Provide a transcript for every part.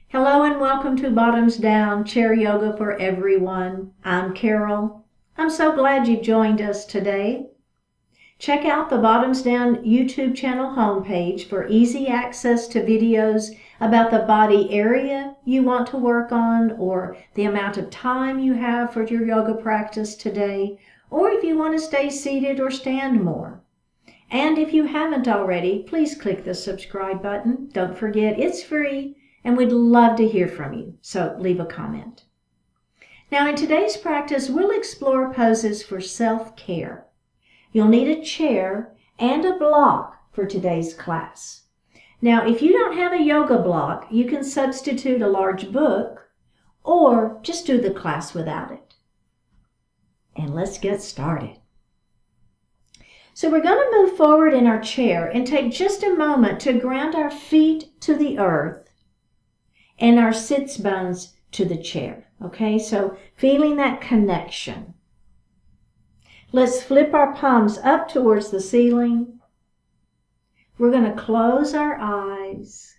Hello and welcome to Bottoms Down Chair Yoga for Everyone. I'm Carol. I'm so glad you joined us today. Check out the Bottoms Down YouTube channel homepage for easy access to videos about the body area you want to work on, or the amount of time you have for your yoga practice today, or if you want to stay seated or stand more. And if you haven't already, please click the subscribe button. Don't forget, it's free. And we'd love to hear from you, so leave a comment. Now in today's practice, we'll explore poses for self-care. You'll need a chair and a block for today's class. Now if you don't have a yoga block, you can substitute a large book or just do the class without it. And let's get started. So we're going to move forward in our chair and take just a moment to ground our feet to the earth and our sits bones to the chair. Okay, so feeling that connection. Let's flip our palms up towards the ceiling. We're going to close our eyes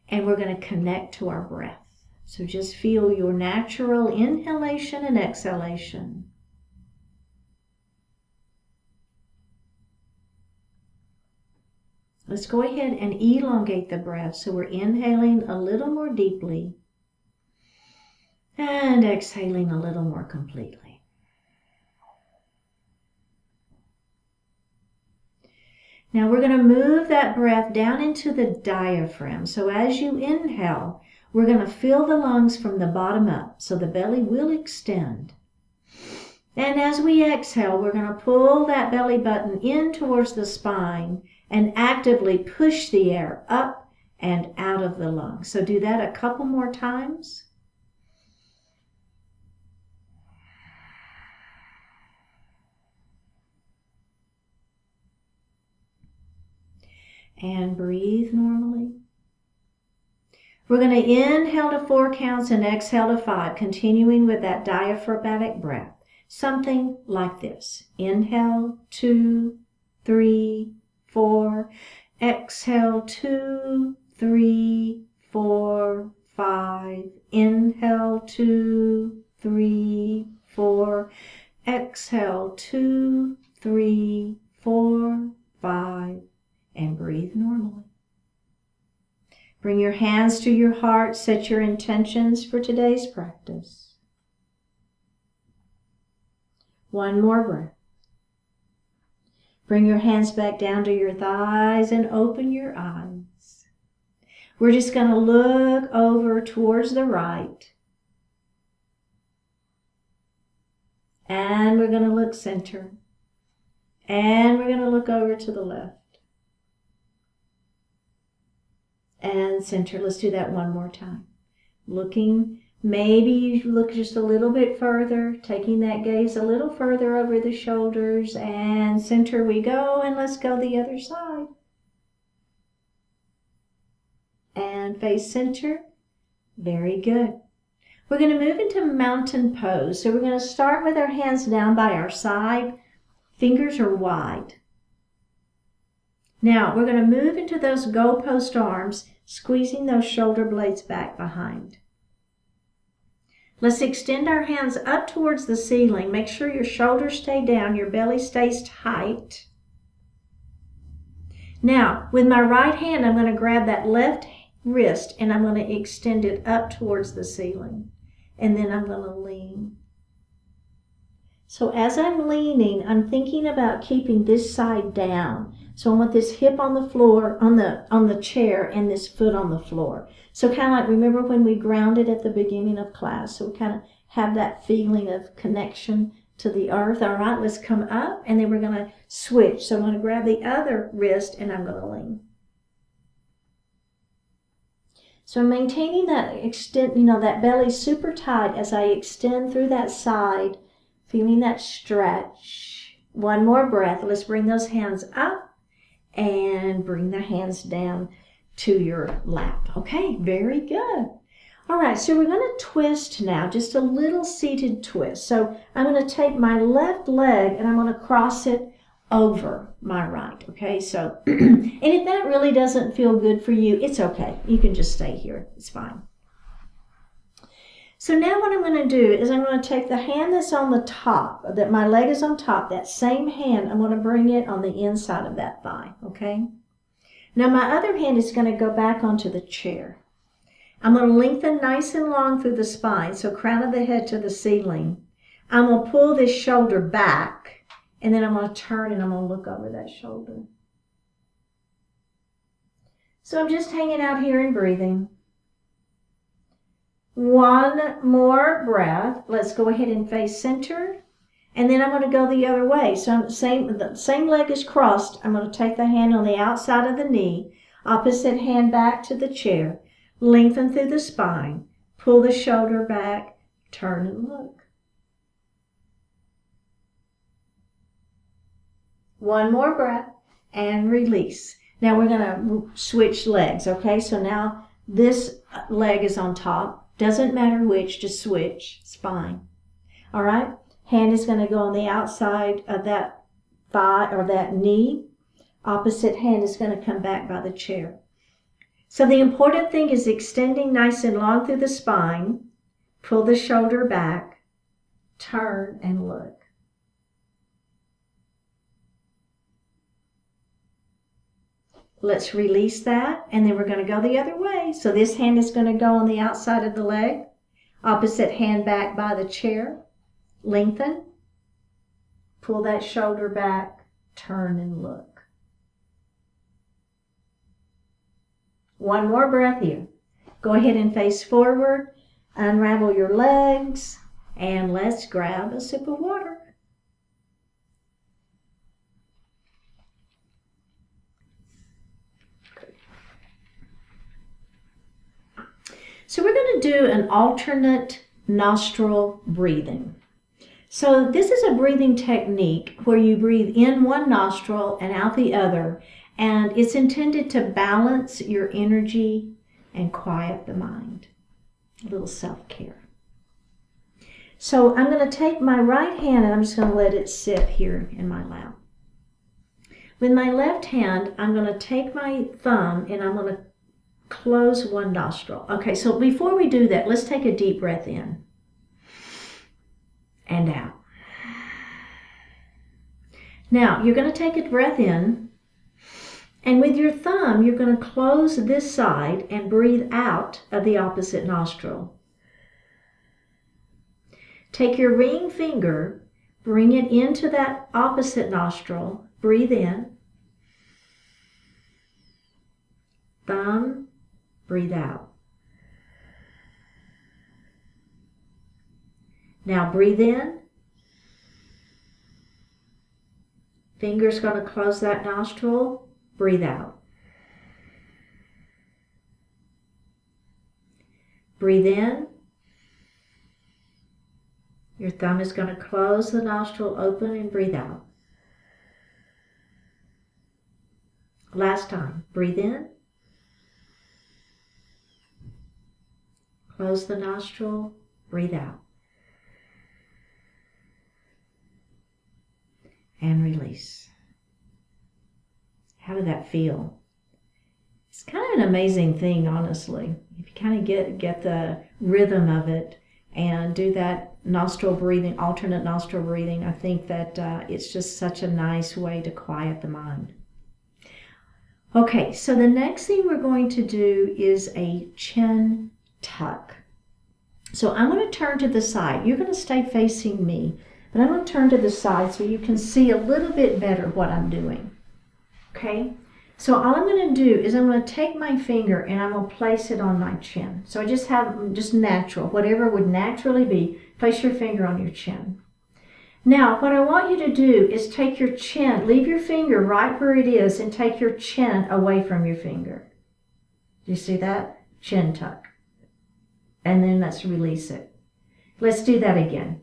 and we're going to connect to our breath. So just feel your natural inhalation and exhalation. Let's go ahead and elongate the breath. So we're inhaling a little more deeply and exhaling a little more completely. Now we're going to move that breath down into the diaphragm. So as you inhale, we're going to fill the lungs from the bottom up. So the belly will extend. And as we exhale, we're going to pull that belly button in towards the spine and actively push the air up and out of the lungs. So do that a couple more times. And breathe normally. We're going to inhale to 4 counts and exhale to 5, continuing with that diaphragmatic breath. Something like this. Inhale, 2, 3, 4. Exhale, 2, 3, 4, 5. Inhale, 2, 3, 4. Exhale, 2, 3, 4, 5. And breathe normally. Bring your hands to your heart. Set your intentions for today's practice. One more breath. Bring your hands back down to your thighs and open your eyes. We're just going to look over towards the right. And we're going to look center. And we're going to look over to the left. And center. Let's do that one more time. Looking. Maybe you look just a little bit further, taking that gaze a little further over the shoulders, and center we go, and let's go the other side. And face center. Very good. We're going to move into mountain pose. So we're going to start with our hands down by our side. Fingers are wide. Now we're going to move into those goalpost arms, squeezing those shoulder blades back behind. Let's extend our hands up towards the ceiling. Make sure your shoulders stay down, your belly stays tight. Now, with my right hand, I'm going to grab that left wrist and I'm going to extend it up towards the ceiling. And then I'm going to lean. So as I'm leaning, I'm thinking about keeping this side down. So I want this hip on the floor, on the chair, and this foot on the floor. So kind of like, remember when we grounded at the beginning of class? So we kind of have that feeling of connection to the earth. All right, let's come up, and then we're going to switch. So I'm going to grab the other wrist, and I'm going to lean. So I'm maintaining that extent, that belly super tight as I extend through that side, feeling that stretch. One more breath. Let's bring those hands up and bring the hands down to your lap. Okay, very good. All right, so we're going to twist now, just a little seated twist. So I'm going to take my left leg and I'm going to cross it over my right. Okay, so, and if that really doesn't feel good for you, it's okay. You can just stay here. It's fine. So now what I'm going to do is I'm going to take the hand that's on the top, that my leg is on top, that same hand, I'm going to bring it on the inside of that thigh, okay? Now my other hand is going to go back onto the chair. I'm going to lengthen nice and long through the spine, so crown of the head to the ceiling. I'm going to pull this shoulder back, and then I'm going to turn and I'm going to look over that shoulder. So I'm just hanging out here and breathing. One more breath. Let's go ahead and face center. And then I'm going to go the other way. So the same leg is crossed. I'm going to take the hand on the outside of the knee, opposite hand back to the chair, lengthen through the spine, pull the shoulder back, turn and look. One more breath and release. Now we're going to switch legs, okay? So now this leg is on top. Doesn't matter which, just switch. It's fine. All right? Hand is going to go on the outside of that thigh or that knee. Opposite hand is going to come back by the chair. So the important thing is extending nice and long through the spine. Pull the shoulder back. Turn and look. Let's release that, and then we're going to go the other way. So this hand is going to go on the outside of the leg, opposite hand back by the chair, lengthen, pull that shoulder back, turn and look. One more breath here. Go ahead and face forward, unravel your legs, and let's grab a sip of water. So we're going to do an alternate nostril breathing. So this is a breathing technique where you breathe in one nostril and out the other, and it's intended to balance your energy and quiet the mind. A little self-care. So I'm going to take my right hand and I'm just going to let it sit here in my lap. With my left hand, I'm going to take my thumb and I'm going to close one nostril. Okay, so before we do that, let's take a deep breath in and out. Now, you're going to take a breath in, and with your thumb, you're going to close this side and breathe out of the opposite nostril. Take your ring finger, bring it into that opposite nostril, breathe in, thumb, breathe out. Now breathe in. Finger's going to close that nostril. Breathe out. Breathe in. Your thumb is going to close the nostril open and breathe out. Last time. Breathe in. Close the nostril, breathe out. And release. How did that feel? It's kind of an amazing thing, honestly. If you kind of get the rhythm of it and do that nostril breathing, alternate nostril breathing, I think that it's just such a nice way to quiet the mind. Okay, so the next thing we're going to do is a chin tuck. So I'm going to turn to the side. You're going to stay facing me, but I'm going to turn to the side so you can see a little bit better what I'm doing. Okay? So all I'm going to do is I'm going to take my finger and I'm going to place it on my chin. So I just have just natural, whatever would naturally be, place your finger on your chin. Now, what I want you to do is take your chin, leave your finger right where it is and take your chin away from your finger. Do you see that? Chin tuck. And then let's release it. Let's do that again.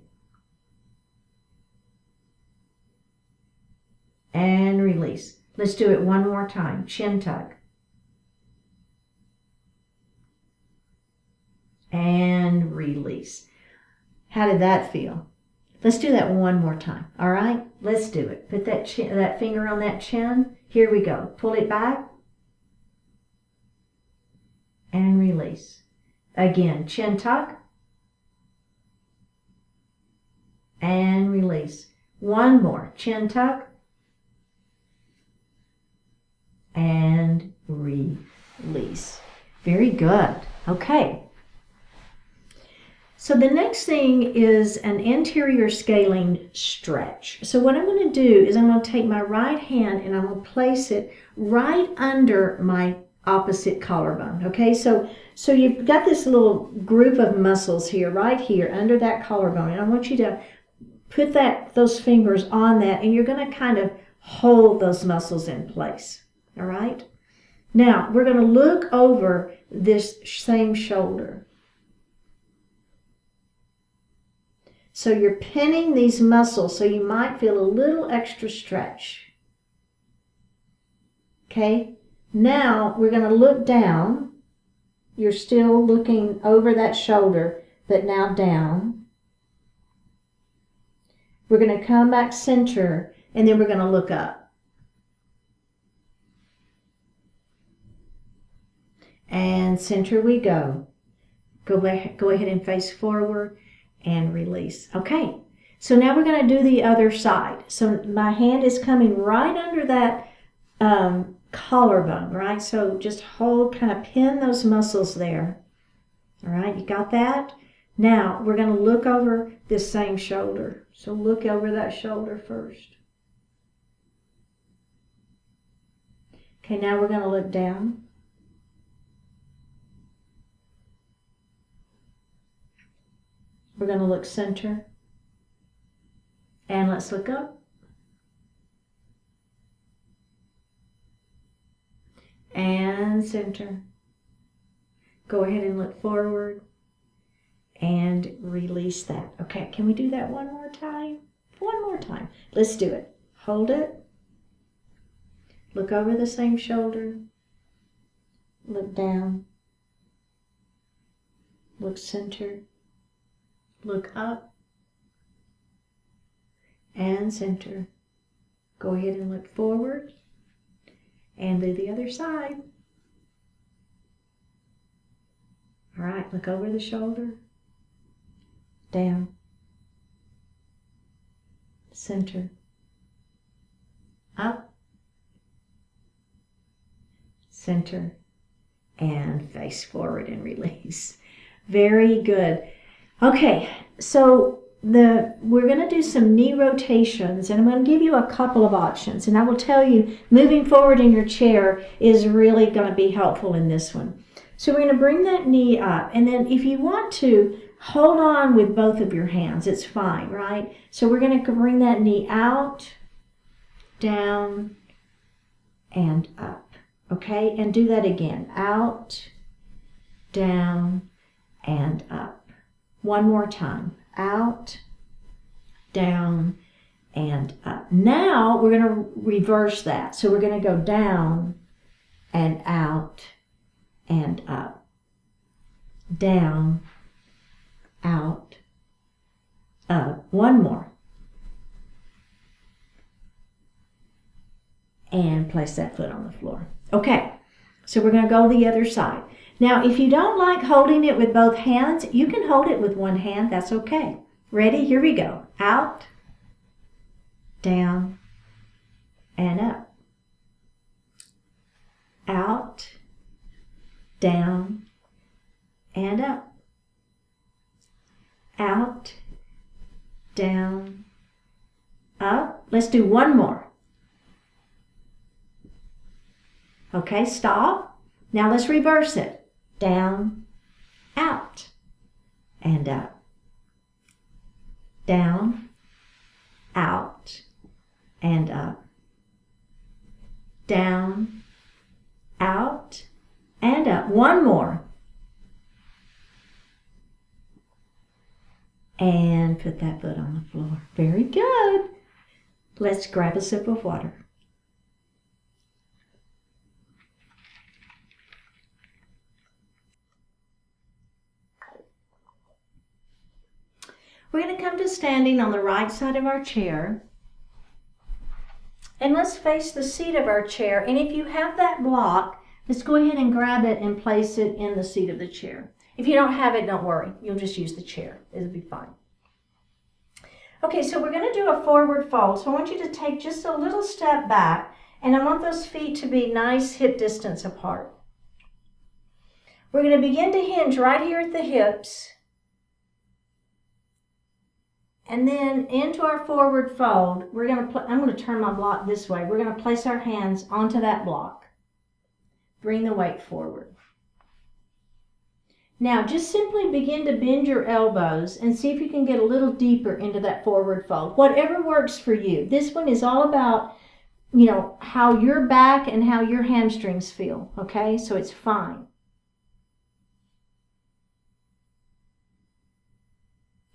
And release. Let's do it one more time. Chin tuck. And release. How did that feel? Let's do that one more time. All right? Let's do it. Put that finger on that chin. Here we go. Pull it back. And release. Again, chin tuck. And release. One more. Chin tuck. And release. Very good. Okay. So the next thing is an anterior scaling stretch. So what I'm going to do is I'm going to take my right hand and I'm going to place it right under my opposite collarbone. Okay, so you've got this little group of muscles here, right here, under that collarbone. And I want you to put those fingers on that, and you're going to kind of hold those muscles in place. All right? Now, we're going to look over this same shoulder. So you're pinning these muscles, so you might feel a little extra stretch. Okay? Now, we're going to look down. You're still looking over that shoulder, but now down. We're going to come back center, and then we're going to look up. And center we go. Go ahead and face forward and release. Okay, so now we're going to do the other side. So my hand is coming right under that collarbone, right? So just hold, kind of pin those muscles there. All right, you got that? Now we're going to look over this same shoulder. So look over that shoulder first. Okay, now we're going to look down. We're going to look center. And let's look up. And center. Go ahead and look forward. And release that. Okay, can we do that one more time? One more time. Let's do it. Hold it. Look over the same shoulder. Look down. Look center. Look up. And center. Go ahead and look forward. And do the other side. All right, look over the shoulder. Down. Center. Up. Center. And face forward and release. Very good. Okay, so we're going to do some knee rotations, and I'm going to give you a couple of options, and I will tell you moving forward in your chair is really going to be helpful in this one. So we're going to bring that knee up, and then if you want to, hold on with both of your hands. It's fine, right? So we're going to bring that knee out, down, and up. Okay, and do that again. Out, down, and up. One more time. Out, down, and up. Now we're going to reverse that. So we're going to go down and out and up. Down, out, up. One more. And place that foot on the floor. Okay, so we're going to go the other side. Now, if you don't like holding it with both hands, you can hold it with one hand. That's okay. Ready? Here we go. Out, down, and up. Out, down, and up. Out, down, up. Let's do one more. Okay, stop. Now let's reverse it. Down, out, and up. Down, out, and up. Down, out, and up. One more. And put that foot on the floor. Very good. Let's grab a sip of water. We're going to come to standing on the right side of our chair. And let's face the seat of our chair. And if you have that block, let's go ahead and grab it and place it in the seat of the chair. If you don't have it, don't worry. You'll just use the chair. It'll be fine. Okay, so we're going to do a forward fold. So I want you to take just a little step back, and I want those feet to be nice hip distance apart. We're going to begin to hinge right here at the hips, and then into our forward fold. I'm going to turn my block this way. We're going to place our hands onto that block. Bring the weight forward. Now, just simply begin to bend your elbows and see if you can get a little deeper into that forward fold. Whatever works for you. This one is all about, how your back and how your hamstrings feel, okay? So it's fine.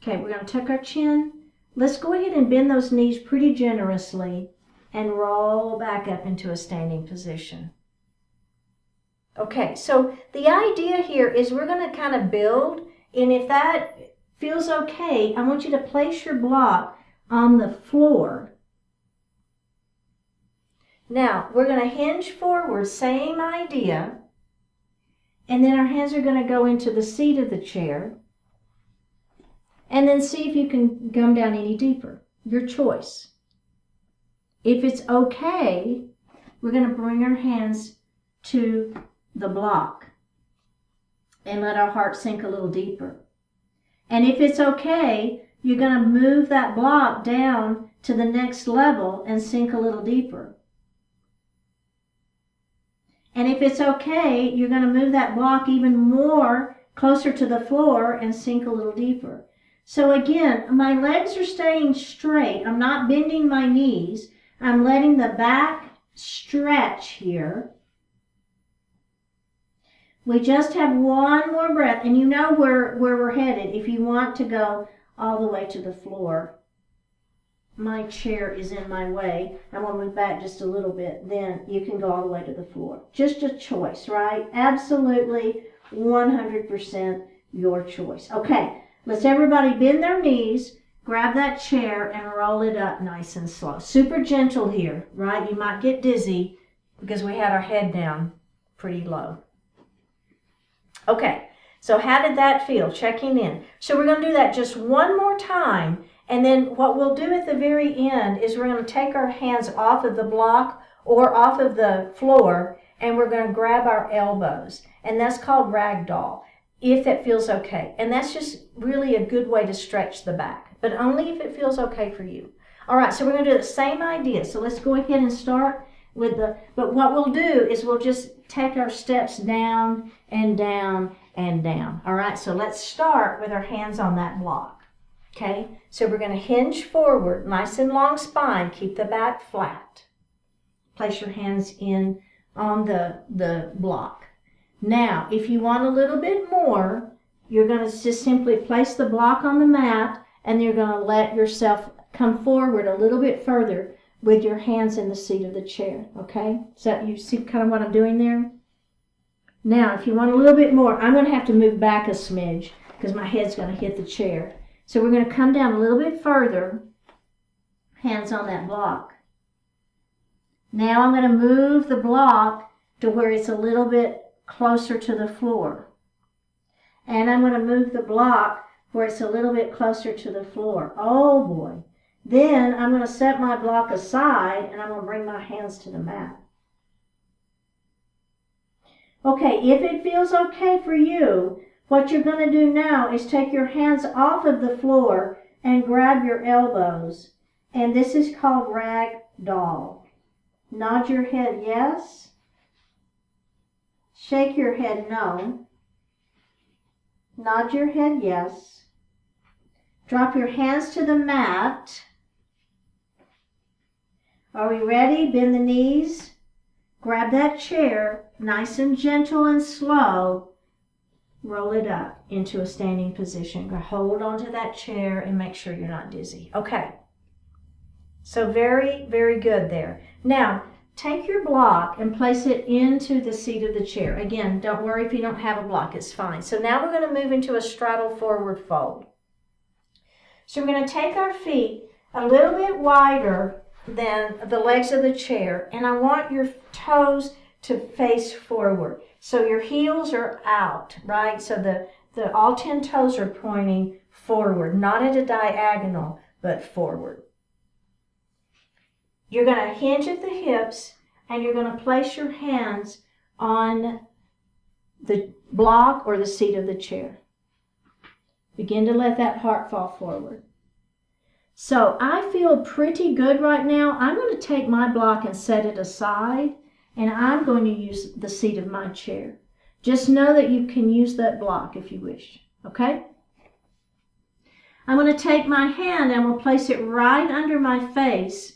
Okay, we're going to tuck our chin. Let's go ahead and bend those knees pretty generously and roll back up into a standing position. Okay, so the idea here is we're going to kind of build, and if that feels okay, I want you to place your block on the floor. Now, we're going to hinge forward, same idea, and then our hands are going to go into the seat of the chair, and then see if you can come down any deeper, your choice. If it's okay, we're going to bring our hands to the block and let our heart sink a little deeper. And if it's okay, you're going to move that block down to the next level and sink a little deeper. And if it's okay, you're going to move that block even more closer to the floor and sink a little deeper. So again, my legs are staying straight. I'm not bending my knees. I'm letting the back stretch here. We just have one more breath, and you know where we're headed. If you want to go all the way to the floor, my chair is in my way. I want to move back just a little bit. Then you can go all the way to the floor. Just a choice, right? Absolutely 100% your choice. Okay, let's everybody bend their knees, grab that chair, and roll it up nice and slow. Super gentle here, right? You might get dizzy because we had our head down pretty low. Okay, so how did that feel? Checking in. So we're going to do that just one more time, and then what we'll do at the very end is we're going to take our hands off of the block or off of the floor, and we're going to grab our elbows, and that's called ragdoll, if that feels okay. And that's just really a good way to stretch the back, but only if it feels okay for you. All right, so we're going to do the same idea. So let's go ahead and start with but what we'll do is we'll just take our steps down and down and down. All right, so let's start with our hands on that block. Okay, so we're going to hinge forward, nice and long spine, keep the back flat. Place your hands in on the block. Now, if you want a little bit more, you're going to just simply place the block on the mat, and you're going to let yourself come forward a little bit further with your hands in the seat of the chair, okay? So you see kind of what I'm doing there? Now, if you want a little bit more, I'm going to have to move back a smidge because my head's going to hit the chair. So we're going to come down a little bit further, hands on that block. Now I'm going to move the block to where it's a little bit closer to the floor. And I'm going to move the block where it's a little bit closer to the floor. Oh boy. Then I'm going to set my block aside, and I'm going to bring my hands to the mat. Okay, if it feels okay for you, what you're going to do now is take your hands off of the floor and grab your elbows. And this is called rag doll. Nod your head yes. Shake your head no. Nod your head yes. Drop your hands to the mat. Are we ready? Bend the knees. Grab that chair, nice and gentle and slow. Roll it up into a standing position. Hold onto that chair and make sure you're not dizzy. Okay. So very, very good there. Now, take your block and place it into the seat of the chair. Again, don't worry if you don't have a block, it's fine. So now we're going to move into a straddle forward fold. So we're going to take our feet a little bit wider than the legs of the chair, and I want your toes to face forward. So your heels are out, right? So the all 10 toes are pointing forward, not at a diagonal, but forward. You're going to hinge at the hips, and you're going to place your hands on the block or the seat of the chair. Begin to let that heart fall forward. So I feel pretty good right now. I'm going to take my block and set it aside, and I'm going to use the seat of my chair. Just know that you can use that block if you wish, okay? I'm going to take my hand and we'll place it right under my face,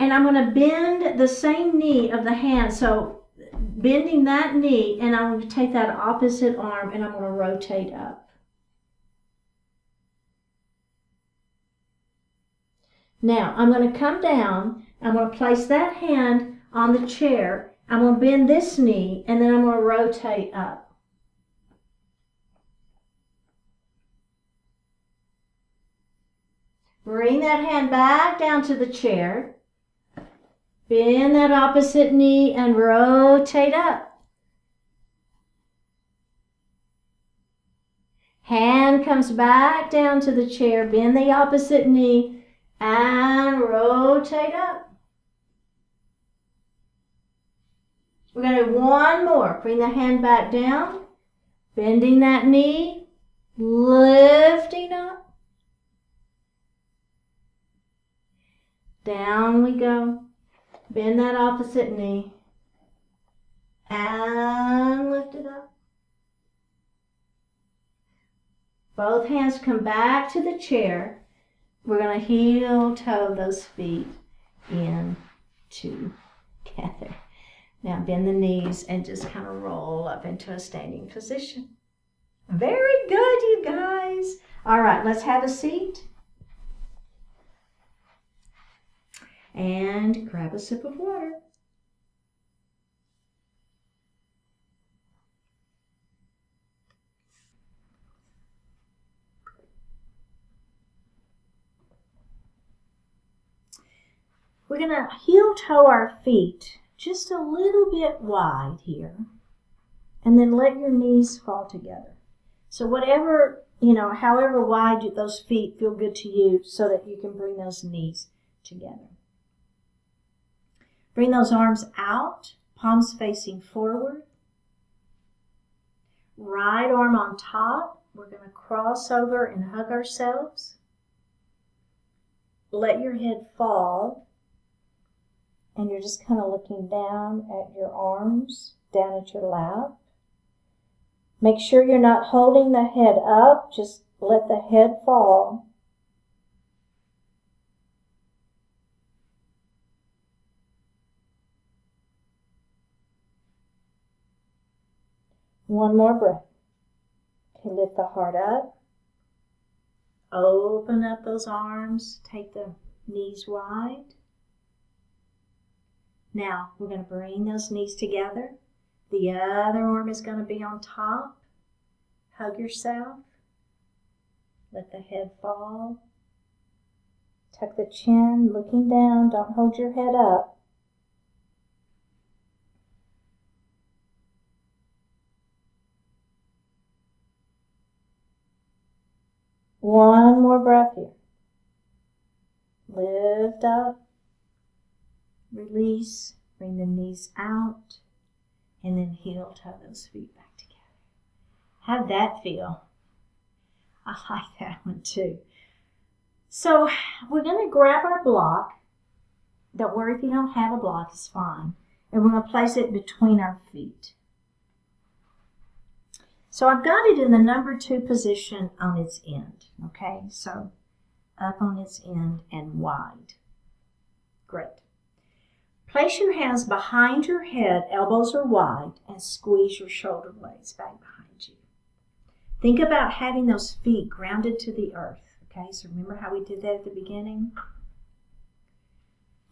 and I'm going to bend the same knee of the hand. So bending that knee, and I'm going to take that opposite arm and I'm going to rotate up. Now, I'm going to come down, I'm going to place that hand on the chair, I'm going to bend this knee, and then I'm going to rotate up. Bring that hand back down to the chair, bend that opposite knee, and rotate up. Hand comes back down to the chair, bend the opposite knee, and rotate up. We're going to do one more. Bring the hand back down, bending that knee, lifting up. Down we go. Bend that opposite knee, and lift it up. Both hands come back to the chair. We're going to heel toe those feet in together. Now bend the knees and just kind of roll up into a standing position. Very good, you guys. All right, let's have a seat. And grab a sip of water. We're going to heel toe our feet just a little bit wide here, and then let your knees fall together. So whatever, however wide those feet feel good to you, so that you can bring those knees together. Bring those arms out, palms facing forward. Right arm on top. We're going to cross over and hug ourselves. Let your head fall. And you're just kind of looking down at your arms, down at your lap. Make sure you're not holding the head up. Just let the head fall. One more breath. Okay, lift the heart up. Open up those arms. Take the knees wide. Now, we're going to bring those knees together. The other arm is going to be on top. Hug yourself. Let the head fall. Tuck the chin, looking down. Don't hold your head up. One more breath here. Lift up. Release, bring the knees out, and then heel toe those feet back together. How'd that feel? I like that one too. So we're going to grab our block. Don't worry if you don't have a block, it's fine. And we're going to place it between our feet. So I've got it in the number 2 position on its end. Okay, so up on its end and wide. Great. Place your hands behind your head, elbows are wide, and squeeze your shoulder blades back behind you. Think about having those feet grounded to the earth. Okay, so remember how we did that at the beginning?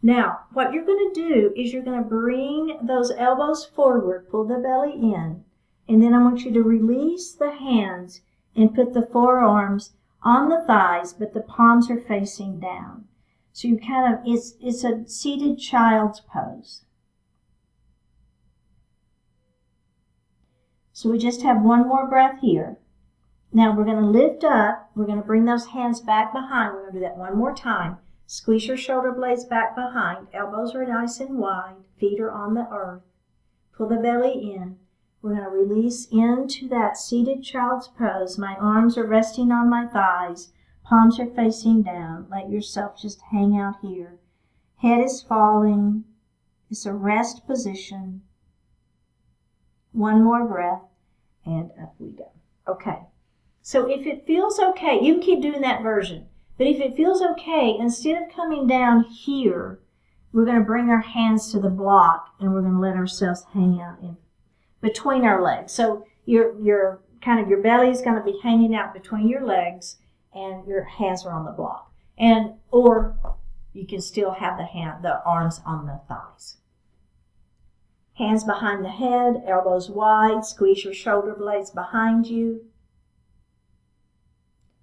Now, what you're going to do is you're going to bring those elbows forward, pull the belly in, and then I want you to release the hands and put the forearms on the thighs, but the palms are facing down. So you kind of, it's a seated child's pose. So we just have one more breath here. Now we're going to lift up. We're going to bring those hands back behind. We're going to do that one more time. Squeeze your shoulder blades back behind. Elbows are nice and wide. Feet are on the earth. Pull the belly in. We're going to release into that seated child's pose. My arms are resting on my thighs. Palms are facing down. Let yourself just hang out here. Head is falling. It's a rest position. One more breath, and up we go. Okay. So if it feels okay, you can keep doing that version. But if it feels okay, instead of coming down here, we're going to bring our hands to the block, and we're going to let ourselves hang out in between our legs. So your belly is going to be hanging out between your legs, and your hands are on the block. Or you can still have the arms on the thighs. Hands behind the head, elbows wide, squeeze your shoulder blades behind you.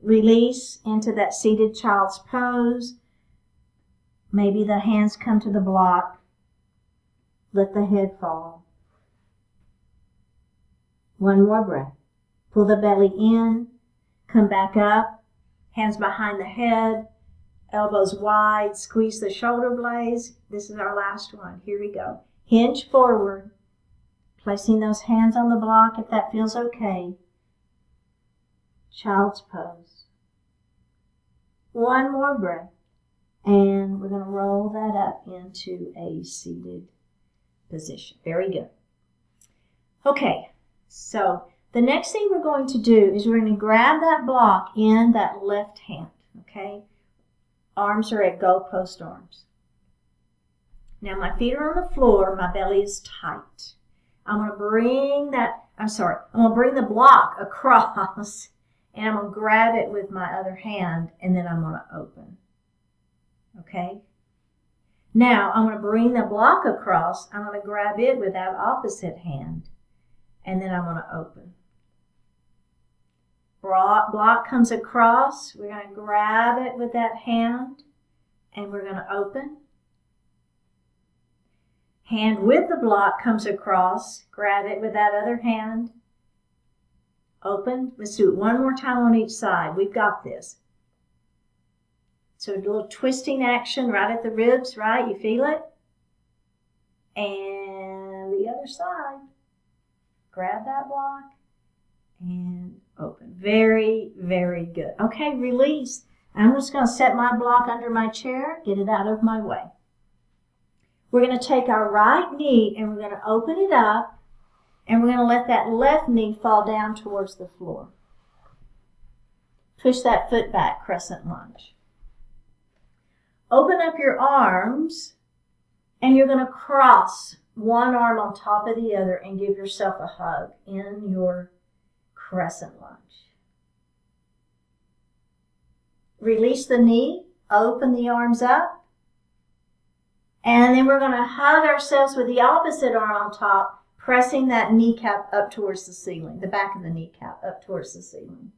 Release into that seated child's pose. Maybe the hands come to the block. Let the head fall. One more breath. Pull the belly in. Come back up. Hands behind the head. Elbows wide. Squeeze the shoulder blades. This is our last one. Here we go. Hinge forward. Placing those hands on the block if that feels okay. Child's pose. One more breath. And we're going to roll that up into a seated position. Very good. Okay, so the next thing we're going to do is we're going to grab that block in that left hand. Okay? Arms are at goalpost arms. Now my feet are on the floor. My belly is tight. I'm going to bring the block across, and I'm going to grab it with my other hand, and then I'm going to open. Okay? Now I'm going to bring the block across. I'm going to grab it with that opposite hand, and then I'm going to open. Block comes across. We're going to grab it with that hand, and we're going to open. Hand with the block comes across. Grab it with that other hand. Open. Let's do it one more time on each side. We've got this. So a little twisting action right at the ribs, right? You feel it? And the other side. Grab that block and open. Very, very good. Okay, release. I'm just going to set my block under my chair, get it out of my way. We're going to take our right knee and we're going to open it up, and we're going to let that left knee fall down towards the floor. Push that foot back, crescent lunge. Open up your arms, and you're going to cross one arm on top of the other and give yourself a hug in your crescent lunge. Release the knee, open the arms up, and then we're going to hug ourselves with the opposite arm on top, pressing that kneecap up towards the ceiling, the back of the kneecap up towards the ceiling.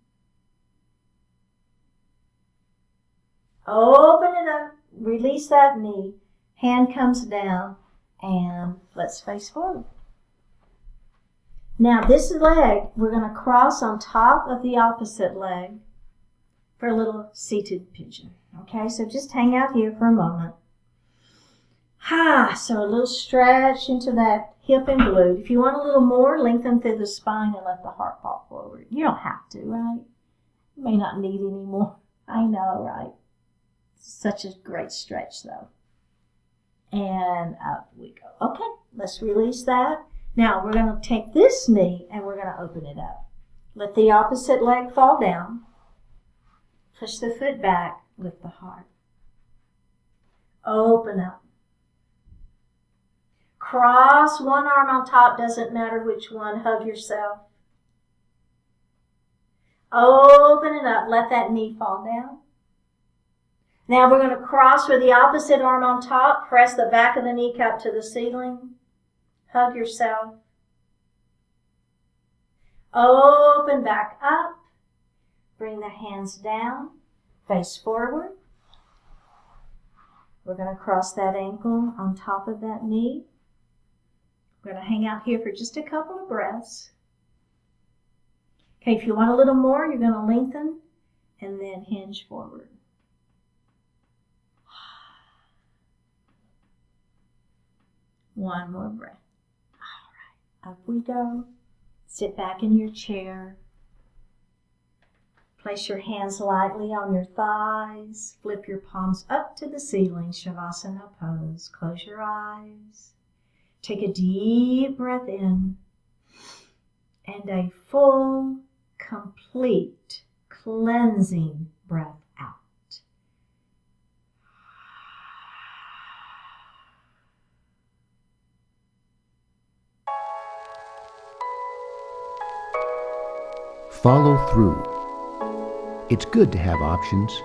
Open it up, release that knee, hand comes down, and let's face forward. Now this leg, we're going to cross on top of the opposite leg for a little seated pigeon. Okay, so just hang out here for a moment. So a little stretch into that hip and glute. If you want a little more, lengthen through the spine and let the heart fall forward. You don't have to, right? You may not need any more. I know, right? Such a great stretch, though. And up we go. Okay, let's release that. Now we're going to take this knee and we're going to open it up. Let the opposite leg fall down. Push the foot back, lift the heart. Open up. Cross one arm on top, doesn't matter which one. Hug yourself. Open it up. Let that knee fall down. Now we're going to cross with the opposite arm on top. Press the back of the kneecap to the ceiling. Hug yourself. Open back up. Bring the hands down, face forward. We're going to cross that ankle on top of that knee. We're going to hang out here for just a couple of breaths. Okay, if you want a little more, you're going to lengthen and then hinge forward. One more breath. All right, up we go. Sit back in your chair. Place your hands lightly on your thighs. Flip your palms up to the ceiling, Shavasana pose. Close your eyes. Take a deep breath in and a full, complete, cleansing breath out. Follow through. It's good to have options,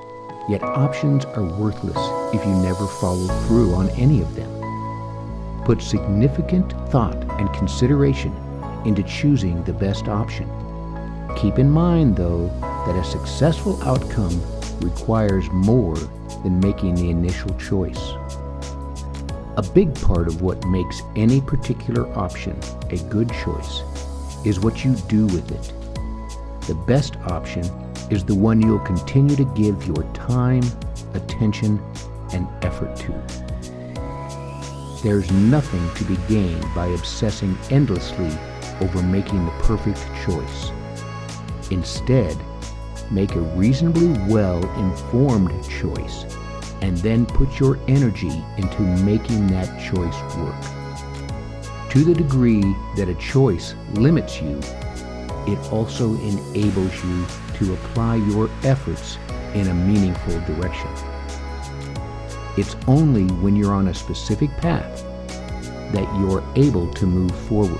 yet options are worthless if you never follow through on any of them. Put significant thought and consideration into choosing the best option. Keep in mind, though, that a successful outcome requires more than making the initial choice. A big part of what makes any particular option a good choice is what you do with it. The best option is the one you'll continue to give your time, attention, and effort to. There's nothing to be gained by obsessing endlessly over making the perfect choice. Instead, make a reasonably well-informed choice and then put your energy into making that choice work. To the degree that a choice limits you, it also enables you to apply your efforts in a meaningful direction. It's only when you're on a specific path that you're able to move forward.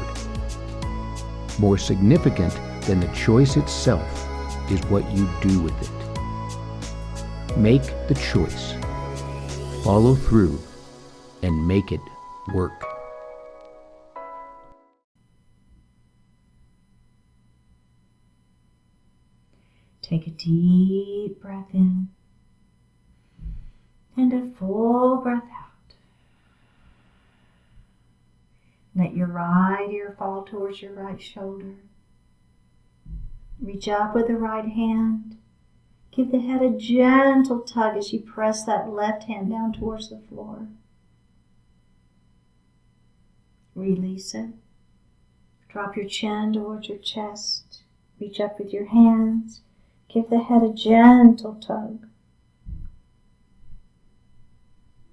More significant than the choice itself is what you do with it. Make the choice, follow through, and make it work. Take a deep breath in and a full breath out. Let your right ear fall towards your right shoulder. Reach up with the right hand. Give the head a gentle tug as you press that left hand down towards the floor. Release it. Drop your chin towards your chest. Reach up with your hands. Give the head a gentle tug.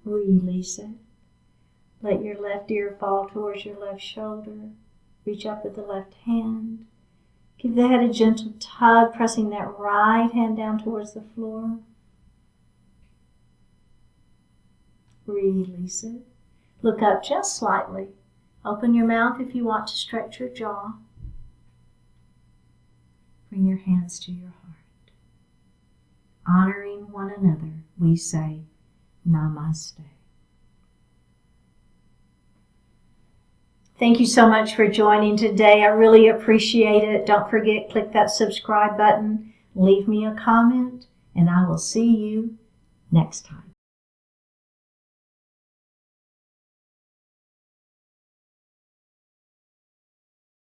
Release it. Let your left ear fall towards your left shoulder. Reach up with the left hand. Give the head a gentle tug, pressing that right hand down towards the floor. Release it. Look up just slightly. Open your mouth if you want to stretch your jaw. Bring your hands to your heart. Honoring one another, we say Namaste. Thank you so much for joining today. I really appreciate it. Don't forget, click that subscribe button, leave me a comment, and I will see you next time.